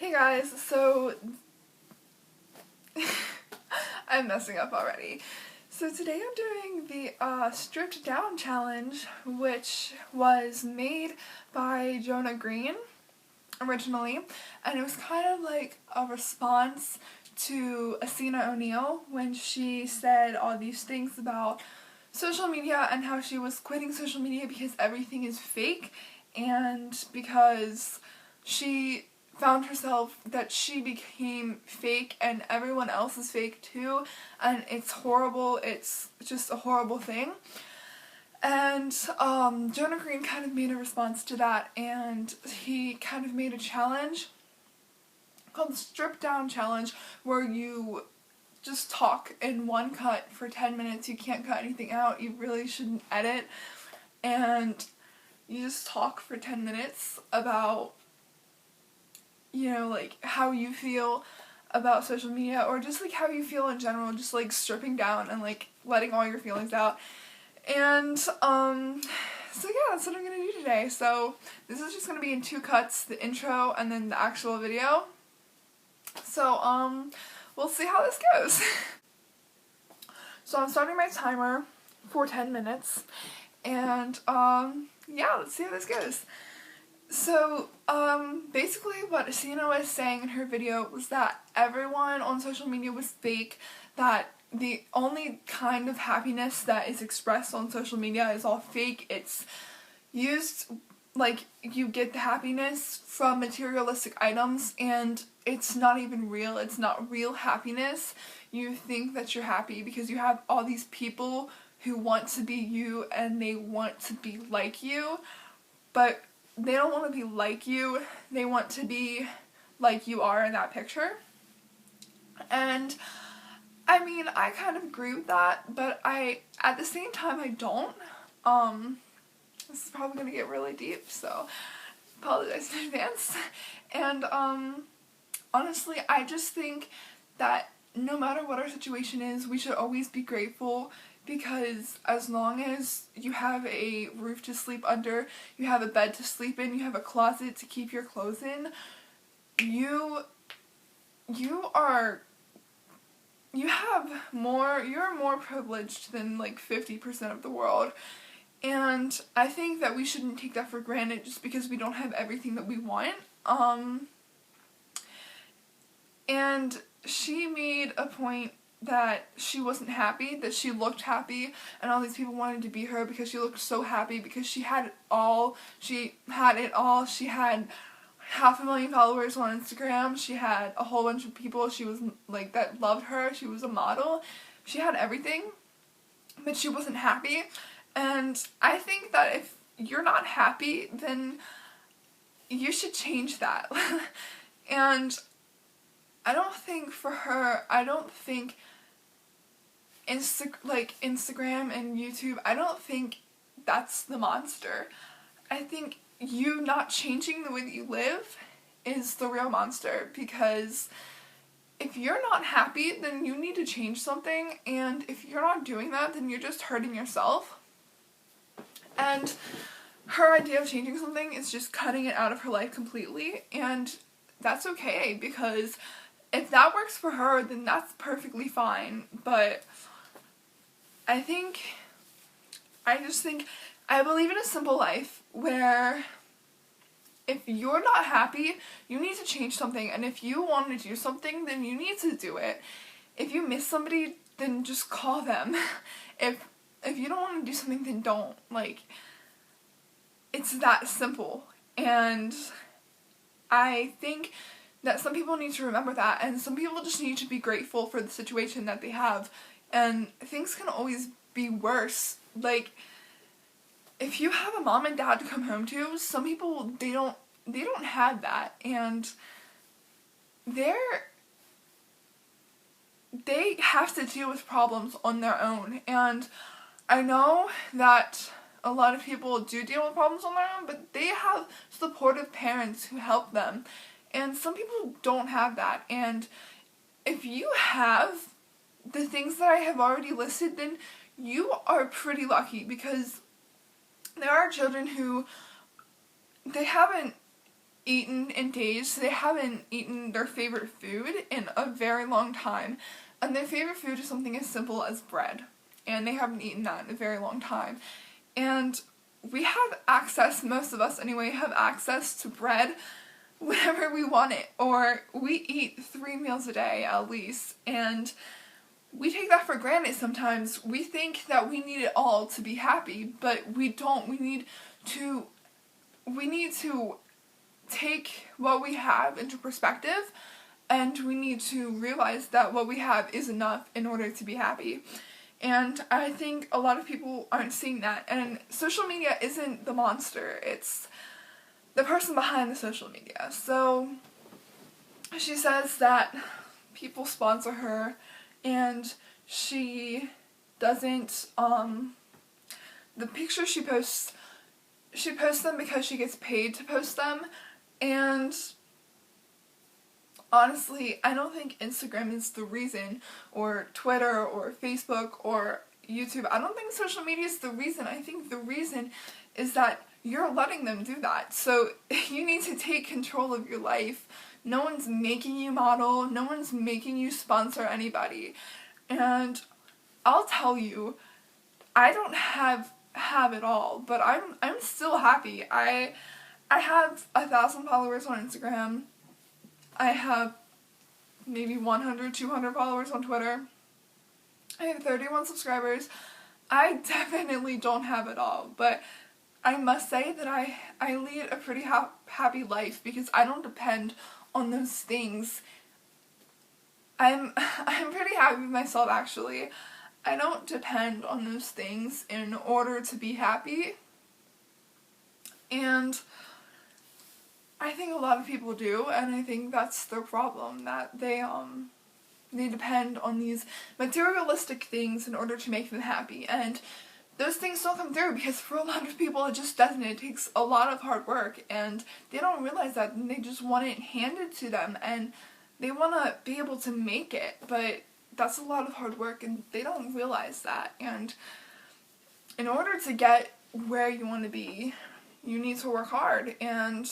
Hey guys, so I'm messing up already. So today I'm doing the stripped down challenge, which was made by Jonah Green originally, and it was kind of like a response to Asina O'Neil when she said all these things about social media and how she was quitting social media because everything is fake and because she found herself that she became fake and everyone else is fake too, and it's horrible. It's just a horrible thing. And Jonah Green kind of made a response to that, and he kind of made a challenge called the Strip Down Challenge, where you just talk in one cut for 10 minutes. You can't cut anything out. You really shouldn't edit. And you just talk for 10 minutes about, like, how you feel about social media, or just, like, how you feel in general, just, like, stripping down and, like, letting all your feelings out. And, so yeah, that's what I'm gonna do today. So, this is just gonna be in 2 cuts, the intro and then the actual video. So, we'll see how this goes. So I'm starting my timer for 10 minutes, and, yeah, let's see how this goes. So, basically what Asina was saying in her video was that everyone on social media was fake, that the only kind of happiness that is expressed on social media is all fake. It's used, like, you get the happiness from materialistic items, and it's not even real. It's not real happiness. You think that you're happy because you have all these people who want to be you and they want to be like you, but they don't want to be like you. They want to be like you are in that picture. And I mean, I kind of agree with that, but at the same time, I don't. This is probably gonna get really deep, so apologize in advance. And honestly, I just think that no matter what our situation is, we should always be grateful, because as long as you have a roof to sleep under, you have a bed to sleep in, you have a closet to keep your clothes in, you're more privileged than like 50% of the world. And I think that we shouldn't take that for granted just because we don't have everything that we want. And she made a point that she wasn't happy, that she looked happy, and all these people wanted to be her because she looked so happy, because she had it all. She had 500,000 followers on Instagram. She had a whole bunch of people she was like that loved her. She was a model. She had everything, but she wasn't happy. And I think that if you're not happy, then you should change that. And I don't think for her, Instagram and YouTube, I don't think that's the monster. I think you not changing the way that you live is the real monster, because if you're not happy, then you need to change something, and if you're not doing that, then you're just hurting yourself. And her idea of changing something is just cutting it out of her life completely, and that's okay, because if that works for her, then that's perfectly fine. But I believe in a simple life where if you're not happy, you need to change something, and if you want to do something, then you need to do it. If you miss somebody, then just call them. If you don't want to do something, then don't. Like, it's that simple. And I think that some people need to remember that, and some people just need to be grateful for the situation that they have, and things can always be worse. Like, if you have a mom and dad to come home to, some people, they don't have that, and they have to deal with problems on their own. And I know that a lot of people do deal with problems on their own, but they have supportive parents who help them. And some people don't have that. And if you have the things that I have already listed, then you are pretty lucky, because there are children who they haven't eaten in days. They haven't eaten their favorite food in a very long time. And their favorite food is something as simple as bread. And they haven't eaten that in a very long time. And we have access, most of us anyway, have access to bread whenever we want it. Or we eat 3 meals a day at least. And we take that for granted sometimes. We think that we need it all to be happy, but we don't. We need to take what we have into perspective, and we need to realize that what we have is enough in order to be happy. And I think a lot of people aren't seeing that, and social media isn't the monster, it's the person behind the social media. So she says that people sponsor her, and she doesn't, the pictures she posts them because she gets paid to post them. And honestly, I don't think Instagram is the reason, or Twitter, or Facebook, or YouTube. I don't think social media is the reason. I think the reason is that you're letting them do that. So you need to take control of your life. No one's making you model. No one's making you sponsor anybody. And I'll tell you, I don't have it all, but I'm still happy. I have 1,000 followers on Instagram. I have maybe 100, 200 followers on Twitter. I have 31 subscribers. I definitely don't have it all, but I must say that I lead a pretty happy life because I don't depend on those things. I'm pretty happy with myself, actually. I don't depend on those things in order to be happy. And I think a lot of people do, and I think that's their problem, that they depend on these materialistic things in order to make them happy. And those things don't come through because for a lot of people it just doesn't. It takes a lot of hard work, and they don't realize that, and they just want it handed to them, and they want to be able to make it, but that's a lot of hard work, and they don't realize that. And in order to get where you want to be, you need to work hard, and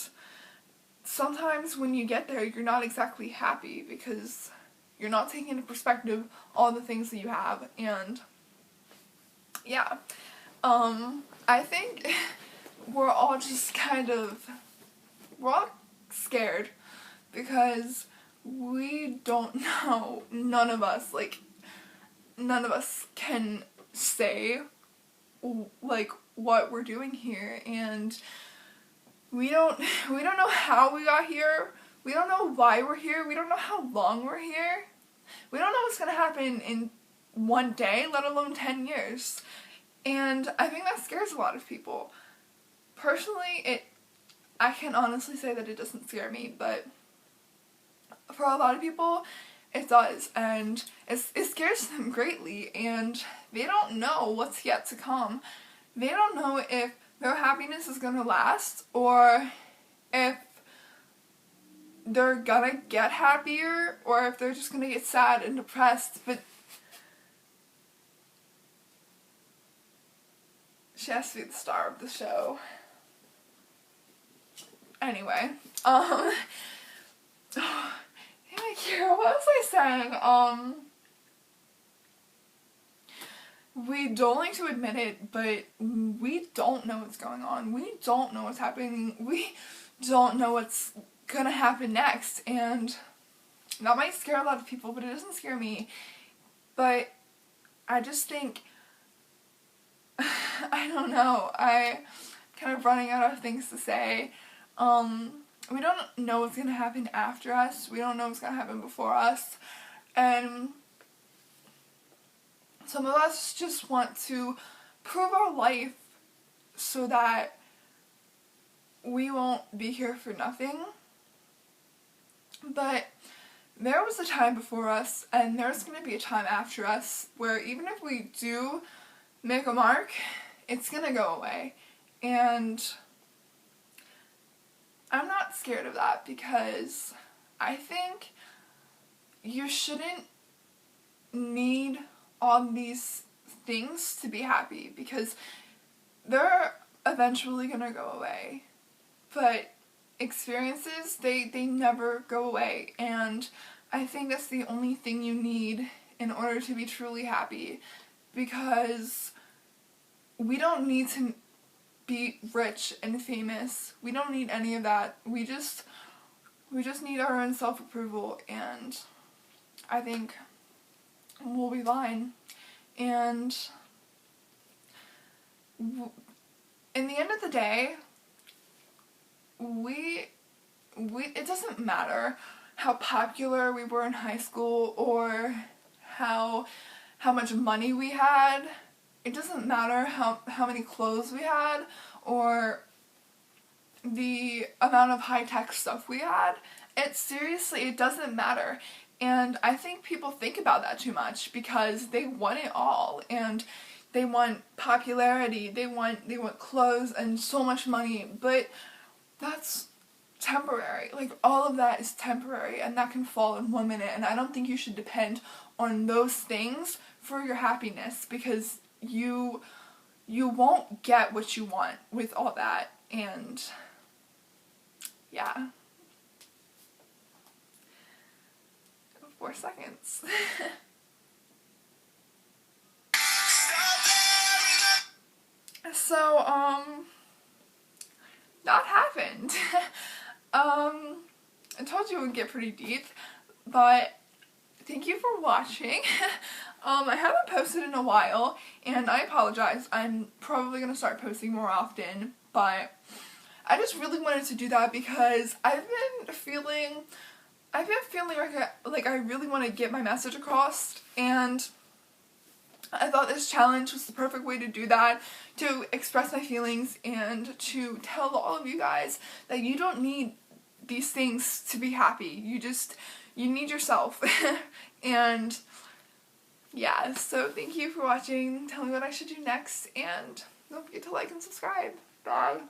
sometimes when you get there, you're not exactly happy because you're not taking into perspective all the things that you have. And yeah, I think we're all just we're all scared because we don't know, none of us can say, like, what we're doing here, and we don't know how we got here, we don't know why we're here, we don't know how long we're here, we don't know what's gonna happen in one day, let alone 10 years, and I think that scares a lot of people. Personally, I can honestly say that it doesn't scare me, but for a lot of people, it does, and it scares them greatly, and they don't know what's yet to come. They don't know if their happiness is gonna last, or if they're gonna get happier, or if they're just gonna get sad and depressed. But she has to be the star of the show. Anyway, Kira, what was I saying? We don't like to admit it, but we don't know what's going on. We don't know what's happening. We don't know what's gonna happen next, and that might scare a lot of people, but it doesn't scare me. But I just think, I don't know, I'm kind of running out of things to say. We don't know what's gonna happen after us. We don't know what's gonna happen before us. And some of us just want to prove our life so that we won't be here for nothing. But there was a time before us, and there's gonna be a time after us, where even if we do make a mark, it's gonna go away. And I'm not scared of that, because I think you shouldn't need all these things to be happy, because they're eventually gonna go away. But experiences, they never go away, and I think that's the only thing you need in order to be truly happy, because we don't need to be rich and famous. We don't need any of that. We just need our own self-approval, and I think we'll be fine. And in the end of the day, it doesn't matter how popular we were in high school or how much money we had. It doesn't matter how many clothes we had or the amount of high-tech stuff we had. It doesn't matter. And I think people think about that too much because they want it all, and they want popularity, they want clothes and so much money, but that's temporary. Like, all of that is temporary, and that can fall in 1 minute, and I don't think you should depend on those things for your happiness, because you won't get what you want with all that. And yeah. 4 seconds. So, that happened. I told you it would get pretty deep, but thank you for watching. I haven't posted in a while, and I apologize. I'm probably gonna start posting more often, but I just really wanted to do that because I've been feeling like I really want to get my message across, and I thought this challenge was the perfect way to do that, to express my feelings and to tell all of you guys that you don't need these things to be happy. You need yourself. And yeah, so thank you for watching. Tell me what I should do next, and don't forget to like and subscribe. Bye.